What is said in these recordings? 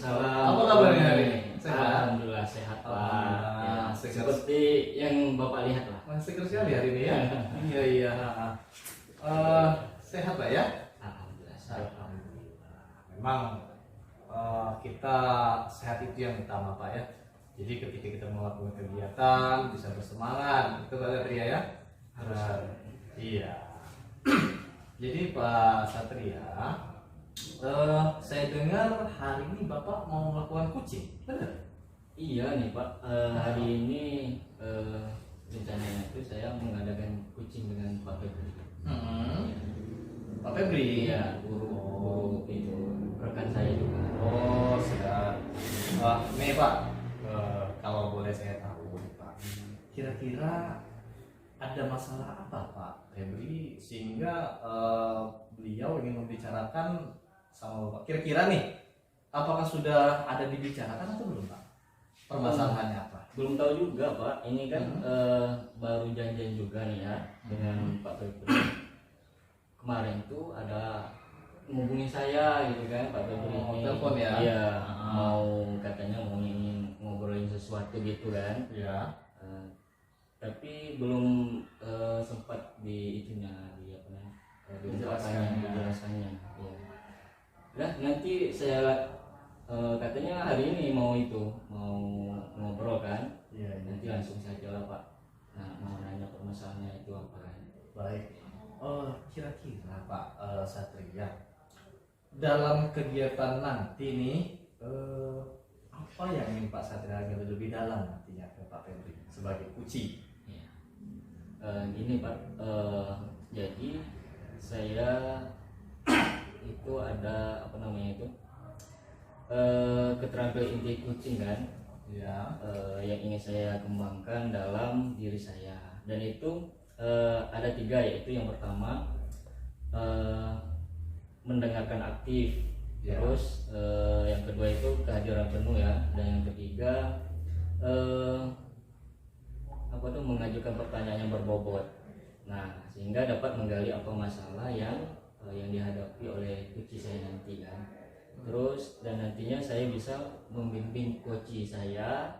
Waalaikumsalam. Apa kabarnya hari ini? Sehat? Alhamdulillah sehat Pak. Alhamdulillah, Ya, sehat. seperti yang Bapak lihat lah. Wah, seger sekali hari ini ya. Iya iya. Sehat Pak ya? Alhamdulillah sehat. Alhamdulillah. Memang kita sehat itu yang utama Pak ya. Jadi ketika kita melakukan kegiatan bisa bersemangat, itu Pak Satria ya. Harus. Iya. Jadi Pak Satria, saya dengar hari ini Bapak mau melakukan kucing, benar? Iya nih Pak. Hari ini rencananya itu saya mengadakan kucing dengan Pak Febri. Pak Febri. Iya, guru itu rekan saya juga. Oh, sudah. Nih Pak, kalau boleh saya tahu nih Pak, kira-kira ada masalah apa Pak Febri sehingga beliau ingin membicarakan sama Bapak? Kira-kira nih, apakah sudah ada dibicarakan atau belum Pak? Permasalahannya apa? Belum tahu juga Pak. Ini kan baru janjian juga nih ya dengan Pak Febri. Kemarin tuh ada menghubungi saya gitu kan Pak Febri Oh, ini. telepon ya? Iya, mau katanya mau ingin ngobrolin sesuatu gitu kan. Ya. Tapi belum sempat di itunya di apa namanya? Dijelaskannya. Iya. Nah, nanti saya katanya hari ini mau ngobrol kan. Iya. Nanti langsung saja lah Pak. Nah, mau nanya permasalahannya itu apa kan? Baik. Kira-kira Pak Satria, dalam kegiatan nanti nih, apa yang ingin Pak Satria gali lebih dalam nantinya ke Pak Febri sebagai kuci? Ya. Gini Pak, jadi saya itu ada apa namanya itu keterampilan inti kucing kan, Ya. yang ingin saya kembangkan dalam diri saya, dan itu ada 3, yaitu yang pertama mendengarkan aktif, Ya. terus yang kedua itu kehadiran penuh ya, dan yang ketiga apa tuh mengajukan pertanyaan yang berbobot. Nah, sehingga dapat menggali apa masalah yang dihadapi oleh kuci saya nanti kan. Terus dan nantinya saya bisa membimbing kuci saya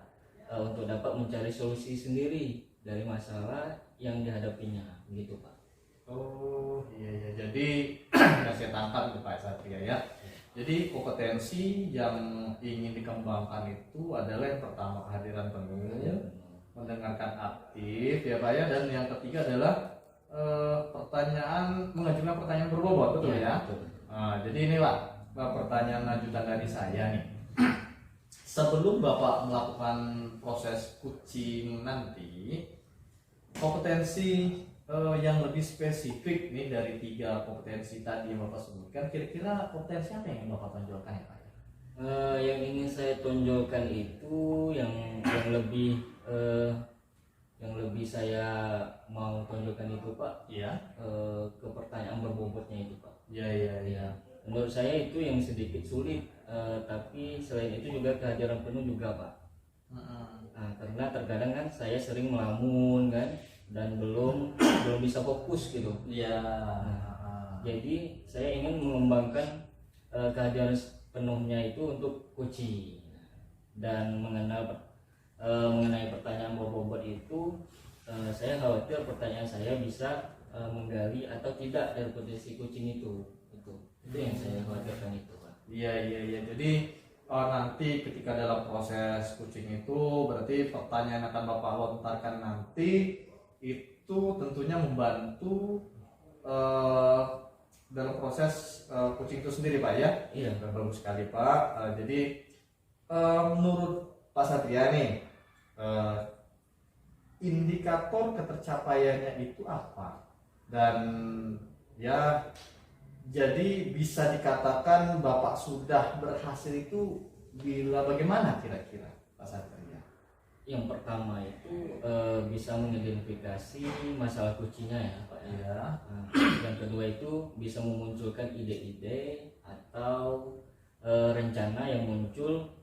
untuk dapat mencari solusi sendiri dari masalah yang dihadapinya, gitu Pak. Oh iya. Jadi yang saya tangkap itu Pak Satria ya. Jadi kompetensi yang ingin dikembangkan itu adalah yang pertama kehadiran penuh, mendengarkan aktif ya Pak ya, dan yang ketiga adalah mengajukan pertanyaan berbobot, betul ya? Betul. Nah, jadi inilah pertanyaan lanjutan dari saya nih. Sebelum Bapak melakukan proses kucing nanti, kompetensi yang lebih spesifik nih dari 3 kompetensi tadi yang Bapak sebutkan, kira-kira kompetensi apa yang Bapak tonjolkan ya Pak? Yang ingin saya tonjolkan itu yang lebih saya mau tonjolkan itu Pak, Iya. ke pertanyaan berbobotnya itu Pak. Iya. Menurut saya itu yang sedikit sulit, tapi selain itu juga kehadiran penuh juga Pak. Nah, karena terkadang kan saya sering melamun kan, dan belum bisa fokus gitu. Iya. Jadi saya ingin mengembangkan kehadiran penuhnya itu untuk kucing, dan mengenai pertanyaan berbobot itu, saya khawatir pertanyaan saya bisa menggali atau tidak dari potensi kucing itu yang saya khawatirkan itu Pak. Iya. Jadi nanti ketika dalam proses kucing itu berarti pertanyaan yang akan Bapak lontarkan nanti itu tentunya membantu dalam proses kucing itu sendiri Pak ya. Iya. Bagus sekali Pak. Jadi menurut Pak Satria nih, indikator ketercapaiannya itu apa? Dan ya, jadi bisa dikatakan Bapak sudah berhasil itu bila bagaimana kira-kira Pak Satria? Yang pertama itu bisa mengidentifikasi masalah kucingnya ya Pak ya. Ya. Nah, yang kedua itu bisa memunculkan ide-ide atau rencana yang muncul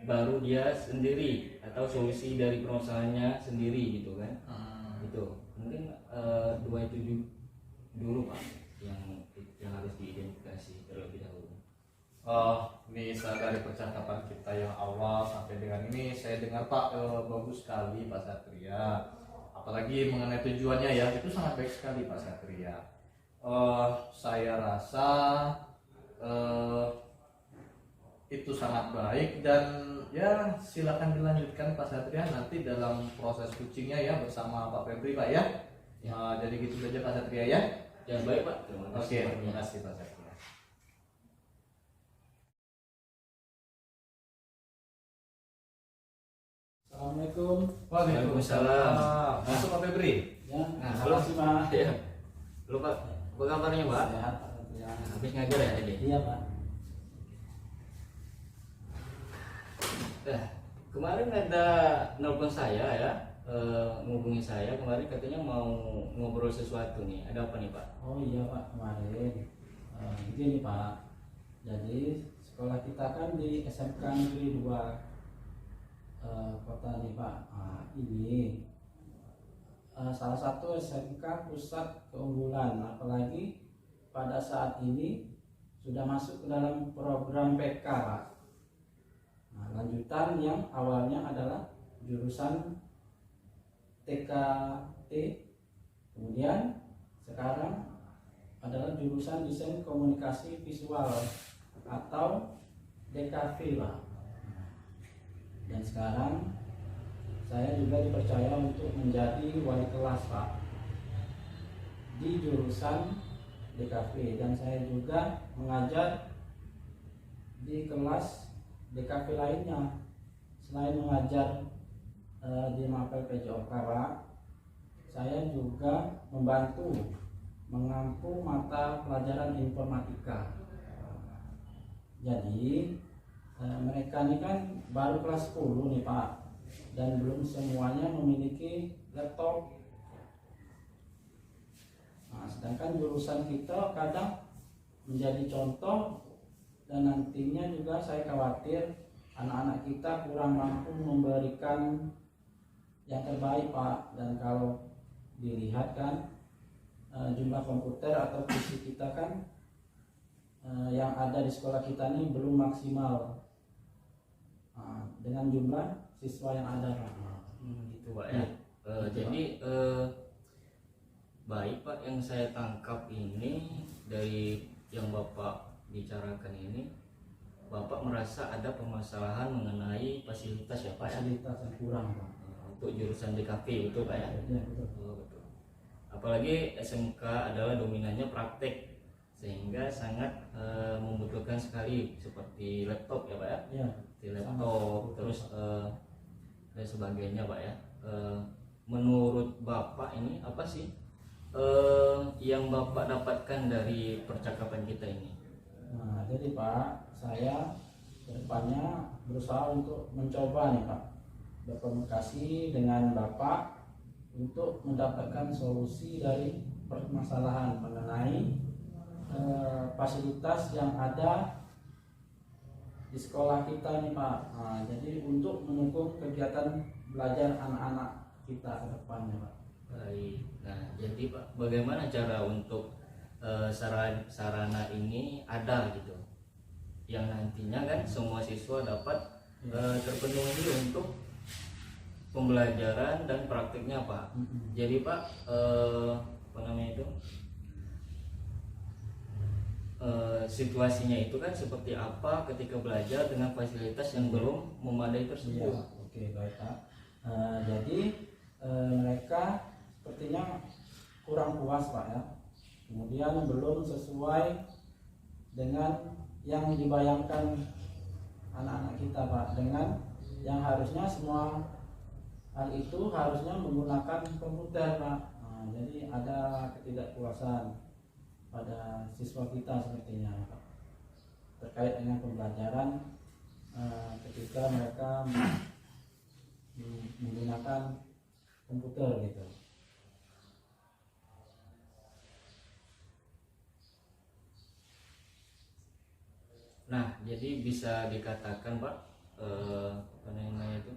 baru dia sendiri, atau solusi dari permasalahannya sendiri gitu kan. Itu mungkin 2 itu dulu Pak yang harus diidentifikasi terlebih dahulu. Misal dari percakapan kita yang awal sampai dengan ini saya dengar Pak, bagus sekali Pak Satria. Apalagi mengenai tujuannya ya, itu sangat baik sekali Pak Satria. Saya rasa itu sangat baik dan ya silakan dilanjutkan Pak Satria nanti dalam proses coachingnya ya bersama Pak Febri Pak ya. Jadi gitu saja Pak Satria ya. Ya baik Pak, terima kasih. Oke, terima kasih Pak Satria. Assalamualaikum. Waalaikumsalam. Masuk Pak Febri. Ya, Nah, halo sih Pak. Ya. Lu Pak, apa kabarnya Pak? Sehat Pak Satria. Habis ngajar ya tadi? Iya Pak. Nah, kemarin ada nelpon saya ya, ngubungi saya kemarin katanya mau ngobrol sesuatu nih. Ada apa nih Pak? Oh iya Pak, kemarin begini Pak. Jadi sekolah kita kan di SMK Negeri 2 kota nih Pak. Nah, ini salah satu SMK pusat keunggulan, apalagi pada saat ini sudah masuk ke dalam program PK Pak. Nah, lanjutan yang awalnya adalah jurusan TKT, kemudian sekarang adalah jurusan desain komunikasi visual atau DKV Pak. Dan sekarang saya juga dipercaya untuk menjadi wali kelas Pak di jurusan DKV, dan saya juga mengajar di kelas DKV lainnya. Selain mengajar di Mapel PJOK Pak, saya juga membantu mengampu mata pelajaran informatika. Jadi mereka ini kan baru kelas 10 nih Pak, dan belum semuanya memiliki laptop. Nah, sedangkan jurusan kita kadang menjadi contoh, dan nantinya juga saya khawatir anak-anak kita kurang mampu memberikan yang terbaik Pak. Dan kalau dilihat kan jumlah komputer atau PC kita kan yang ada di sekolah kita ini belum maksimal dengan jumlah siswa yang ada Pak. Gitu Pak ya. Jadi baik Pak, yang saya tangkap ini dari yang Bapak bicarakan ini, Bapak merasa ada permasalahan mengenai fasilitas ya Pak ya? Fasilitas yang kurang Pak. Untuk jurusan DKV itu Pak ya? Ya, betul. Betul. Apalagi SMK adalah dominannya praktek, sehingga sangat membutuhkan sekali seperti laptop ya Pak ya? Ya, Di laptop terus dan sebagainya Pak ya. Menurut Bapak ini apa sih yang Bapak dapatkan dari percakapan kita ini? nah jadi Pak, saya kedepannya berusaha untuk mencoba nih Pak berkomunikasi dengan Bapak untuk mendapatkan solusi dari permasalahan mengenai fasilitas yang ada di sekolah kita nih Pak. Nah, jadi untuk mendukung kegiatan belajar anak-anak kita ke depannya Pak. Baik. Nah, jadi Pak, bagaimana cara untuk sarana ini ada gitu, yang nantinya kan semua siswa dapat terpenuhi untuk pembelajaran dan praktiknya Pak. Jadi Pak, apa namanya itu, situasinya itu kan seperti apa ketika belajar dengan fasilitas yang belum memadai Iya, tersebut? oke baik Pak. Jadi mereka sepertinya kurang puas Pak ya. Kemudian belum sesuai dengan yang dibayangkan anak-anak kita Pak, dengan yang harusnya semua hal itu harusnya menggunakan komputer Pak. Nah, jadi ada ketidakpuasan pada siswa kita sepertinya Pak, terkait dengan pembelajaran ketika mereka menggunakan komputer gitu. Nah, jadi bisa dikatakan Pak, apa namanya itu,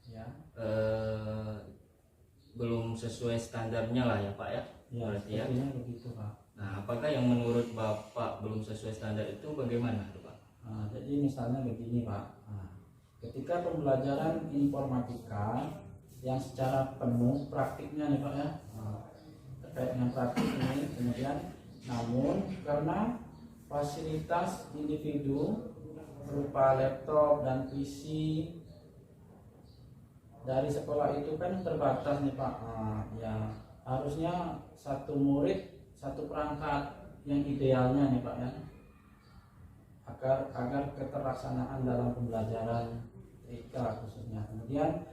Ya, belum sesuai standarnya lah ya Pak ya? ya Berarti ya. sepertinya begitu Pak. Nah, apakah yang menurut Bapak belum sesuai standar itu bagaimana tuh Pak? Jadi misalnya begini Pak, ketika pembelajaran informatika yang secara penuh praktiknya nih Pak ya, terkait dengan praktik ini, kemudian namun karena fasilitas individu berupa laptop dan PC dari sekolah itu kan terbatas nih Pak. Ya harusnya satu murid satu perangkat yang idealnya nih Pak ya, agar keterlaksanaan dalam pembelajaran TK khususnya. Kemudian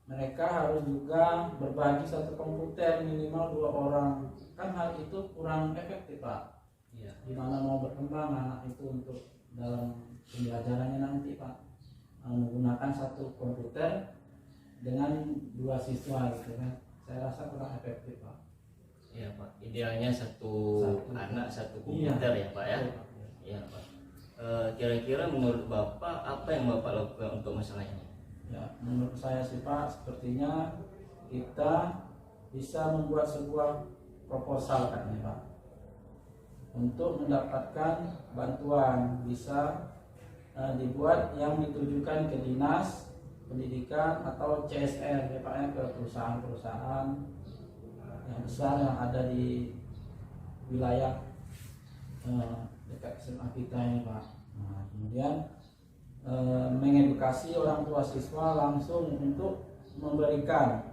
mereka harus juga berbagi satu komputer minimal 2 orang. Kan hal itu kurang efektif Pak. Iya. Gimana mau berkembang anak itu untuk dalam pembelajarannya nanti Pak, menggunakan satu komputer dengan 2 siswa gitu kan, saya rasa kurang efektif Pak. Iya Pak, idealnya satu anak satu komputer ya Pak ya. Iya Pak. Kira-kira menurut Bapak apa yang Bapak lakukan untuk masalah ini? Ya, menurut saya sih Pak, sepertinya kita bisa membuat sebuah proposal kan ya Pak, untuk mendapatkan bantuan. Bisa dibuat yang ditujukan ke dinas pendidikan atau CSR ya Pak ya, ke perusahaan-perusahaan yang besar yang ada di wilayah dekat SMA kita ini Pak. Kemudian mengedukasi orang tua siswa langsung untuk memberikan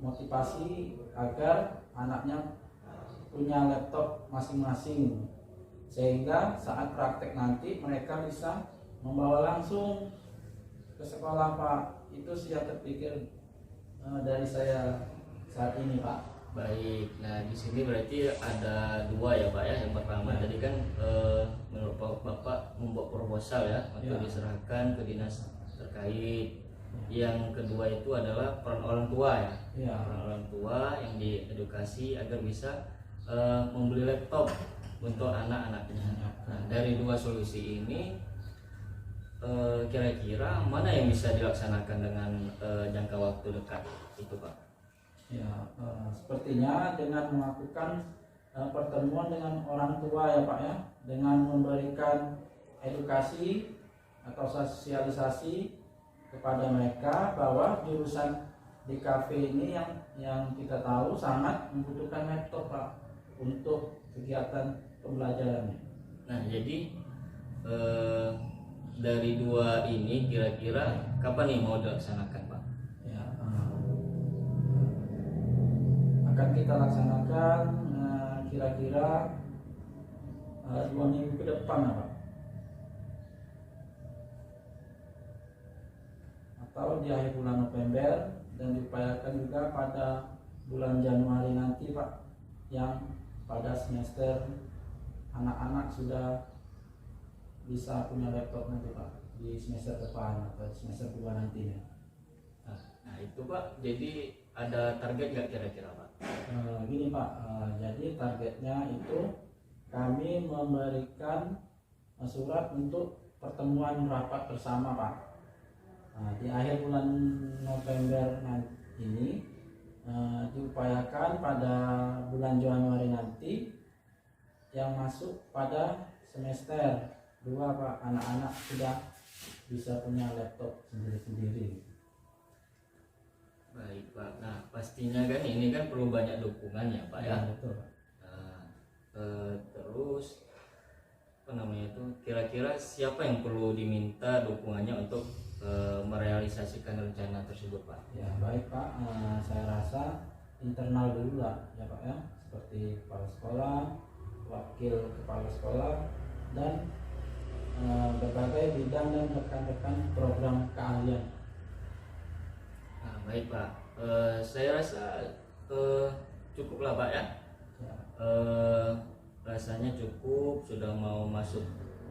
motivasi agar anaknya punya laptop masing-masing, sehingga saat praktek nanti mereka bisa membawa langsung ke sekolah Pak. Itu sih yang terpikir dari saya saat ini Pak. Baik, nah di sini berarti ada 2 ya Pak ya. Yang pertama tadi kan menurut Bapak membuat proposal ya untuk diserahkan ke dinas terkait. Yang kedua itu adalah peran orang tua ya. Peran orang tua yang diedukasi agar bisa membeli laptop untuk anak-anaknya. Nah, dari 2 solusi ini kira-kira mana yang bisa dilaksanakan dengan jangka waktu dekat itu Pak? Ya, sepertinya dengan melakukan pertemuan dengan orang tua ya Pak ya, dengan memberikan edukasi atau sosialisasi kepada mereka bahwa jurusan di kafe ini yang kita tahu sangat membutuhkan laptop Pak untuk kegiatan pembelajarannya. Nah jadi dari 2 ini kira-kira kapan nih mau dilaksanakan Pak? Ya, akan kita laksanakan kira-kira 2 minggu ke depan Pak, atau di akhir bulan November, dan diupayakan juga pada bulan Januari nanti Pak, yang pada semester anak-anak sudah bisa punya laptop nanti Pak, di semester depan atau semester 2 nantinya. Nah itu Pak, jadi ada target nggak kira-kira Pak? Gini Pak, jadi targetnya itu kami memberikan surat untuk pertemuan rapat bersama Pak. Di akhir bulan November ini, diupayakan pada bulan Januari nanti yang masuk pada semester 2 Pak, anak-anak sudah bisa punya laptop sendiri-sendiri. Baik Pak, nah pastinya kan ini kan perlu banyak dukungan ya Pak ya. Betul Pak. Terus apa namanya itu, kira-kira siapa yang perlu diminta dukungannya untuk merealisasikan rencana tersebut Pak? Ya baik Pak, saya rasa internal dulu lah ya Pak ya, seperti kepala sekolah, wakil kepala sekolah, dan berbagai bidang dan rekan-rekan program keahlian. Nah, baik Pak, saya rasa cukuplah Pak ya. Rasanya cukup, sudah mau masuk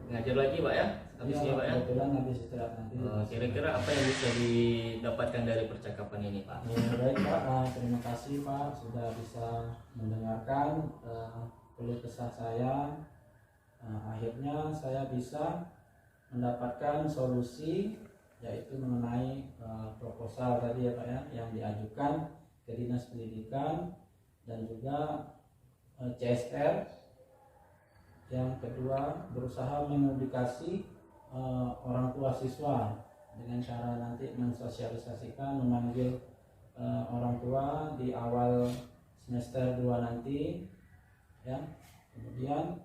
ngajar lagi Pak ya, habis ini Pak ya. Kebetulan habis istirahat nanti. Kira-kira apa yang bisa didapatkan dari percakapan ini Pak? Baik Pak, terima kasih Pak sudah bisa mendengarkan keluh kesah saya. Akhirnya saya bisa mendapatkan solusi, yaitu mengenai proposal tadi ya Pak ya, yang diajukan ke Dinas Pendidikan dan juga CSR Yang kedua, berusaha mengedukasi orang tua siswa dengan cara nanti mensosialisasikan, memanggil orang tua di awal semester 2 nanti, ya. Kemudian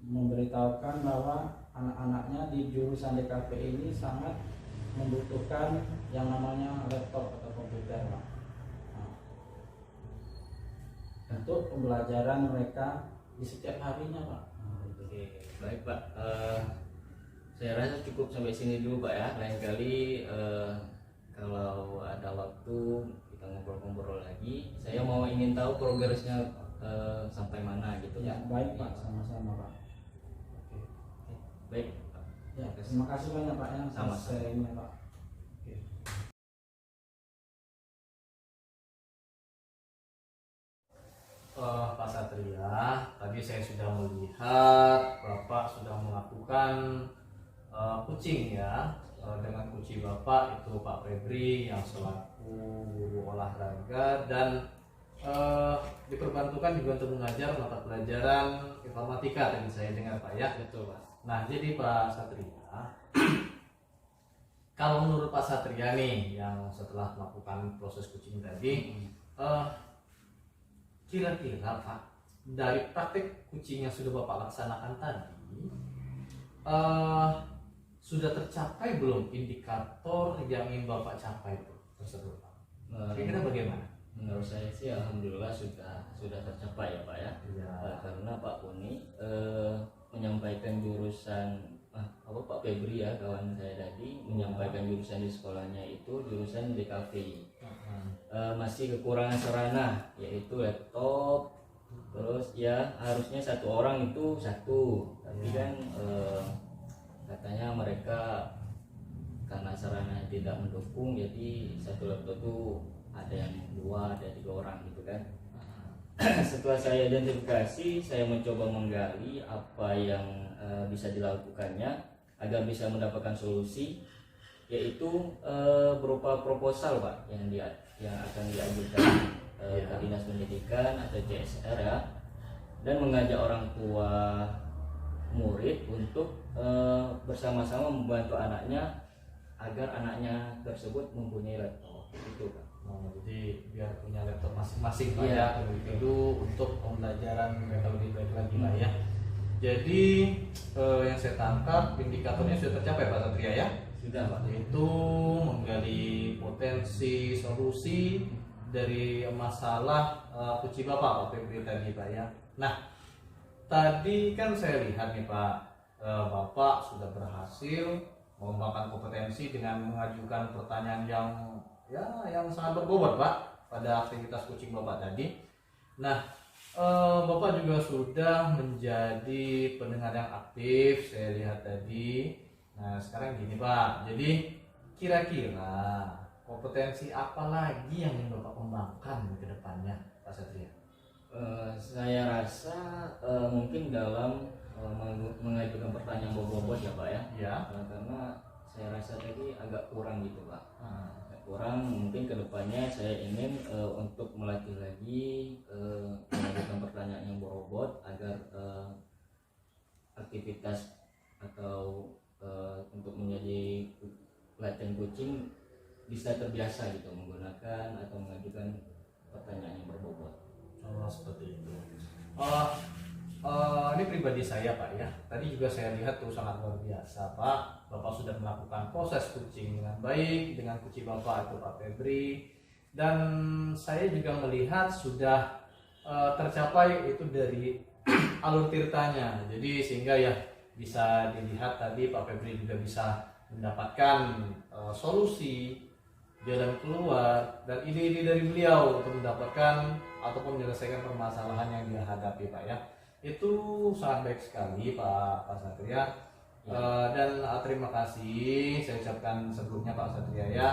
memberitahukan bahwa anak-anaknya di jurusan DKV ini sangat membutuhkan yang namanya laptop atau komputer, Pak. Nah, untuk pembelajaran mereka di setiap harinya, Pak. Oke, baik Pak. Saya rasa cukup sampai sini dulu Pak ya. Lain kali kalau ada waktu kita ngobrol-ngobrol lagi. Saya mau ingin tahu progresnya sampai mana gitu Ya, baik Pak, sama-sama Pak. Oke. Baik Pak. Ya, terima kasih banyak Pak yang Sama-sama. sharingnya Pak. Pak Satria, tadi saya sudah melihat Bapak sudah melakukan coaching ya dengan coach Bapak itu Pak Febri yang selaku guru olahraga dan diperbantukan juga untuk mengajar mata pelajaran informatika tadi saya dengar Pak ya. Betul Pak. Nah jadi Pak Satria, kalau menurut Pak Satria nih yang setelah melakukan proses coaching tadi, kira-kira Pak dari praktek coaching yang sudah Bapak laksanakan tadi, sudah tercapai belum indikator yang ingin Bapak capai itu tersebut Pak? Kira-kira bagaimana? Menurut saya sih alhamdulillah sudah tercapai ya Pak ya. Iya. Karena Pak Puni menyampaikan jurusan Pak Febri ya kawan saya tadi menyampaikan jurusan di sekolahnya itu jurusan DKV. Masih kekurangan sarana yaitu laptop, terus ya harusnya satu orang itu satu, tapi kan katanya mereka karena sarana tidak mendukung jadi satu laptop itu ada yang 2, ada 3 orang gitu kan. Setelah saya identifikasi, saya mencoba menggali apa yang bisa dilakukannya agar bisa mendapatkan solusi, yaitu berupa proposal Pak yang akan diajukan ke Dinas Pendidikan atau CSR ya, dan mengajak orang tua murid untuk bersama-sama membantu anaknya agar anaknya tersebut mempunyai laptop itu Pak. Jadi biar punya laptop masing-masing Pak Iya. ya, itu untuk pembelajaran mereka lebih baik lagi Pak ya. Jadi yang saya tangkap indikatornya sudah tercapai Pak Satria ya. Sudah Pak. Yaitu menggali potensi solusi dari masalah kunci Bapak Pak Febri tadi Pak ya. Nah tadi kan saya lihat nih Pak, Bapak sudah berhasil mengembangkan kompetensi dengan mengajukan pertanyaan yang sangat berbobot Pak pada aktivitas coaching Bapak tadi. Nah Bapak juga sudah menjadi pendengar yang aktif saya lihat tadi. Nah sekarang gini Pak, jadi kira-kira kompetensi apa lagi yang ingin Bapak kembangkan ke depannya Pak Satria? Saya rasa mungkin dalam mengajukan pertanyaan bobot ya Pak ya. Ya. Karena saya rasa tadi agak kurang gitu Pak. Agak kurang, mungkin kedepannya saya ingin untuk melatih lagi mengajukan pertanyaan yang berbobot agar aktivitas atau untuk menjadi latihan coaching bisa terbiasa gitu menggunakan atau mengajukan pertanyaan yang berbobot. Oh seperti itu. Ini pribadi saya Pak ya. Tadi juga saya lihat tuh sangat luar biasa Pak. Bapak sudah melakukan proses coaching dengan baik dengan coach Bapak itu Pak Febri. Dan saya juga melihat sudah tercapai itu dari alur ceritanya. Jadi sehingga ya bisa dilihat tadi Pak Febri juga bisa mendapatkan solusi jalan keluar dan ide-ide dari beliau untuk mendapatkan ataupun menyelesaikan permasalahan yang dia hadapi Pak ya. Itu sangat baik sekali Pak Satria. Dan terima kasih saya ucapkan sebelumnya Pak Satria ya.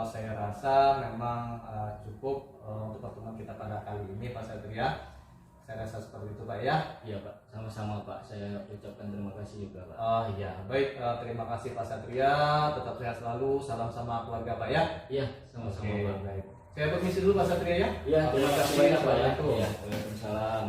Saya rasa memang cukup untuk pertemuan kita pada kali ini Pak Satria. Saya rasa seperti itu Pak ya. Iya Pak, sama-sama Pak. Saya ucapkan terima kasih juga Pak. Oh iya, baik. Terima kasih Pak Satria. Tetap sehat selalu. Salam sama keluarga Pak ya. Iya, sama-sama Oke, Pak. baik. Saya permisi dulu Pak Satria ya. Iya, terima kasih banyak Pak ya. Assalamualaikum. Iya, waalaikumsalam.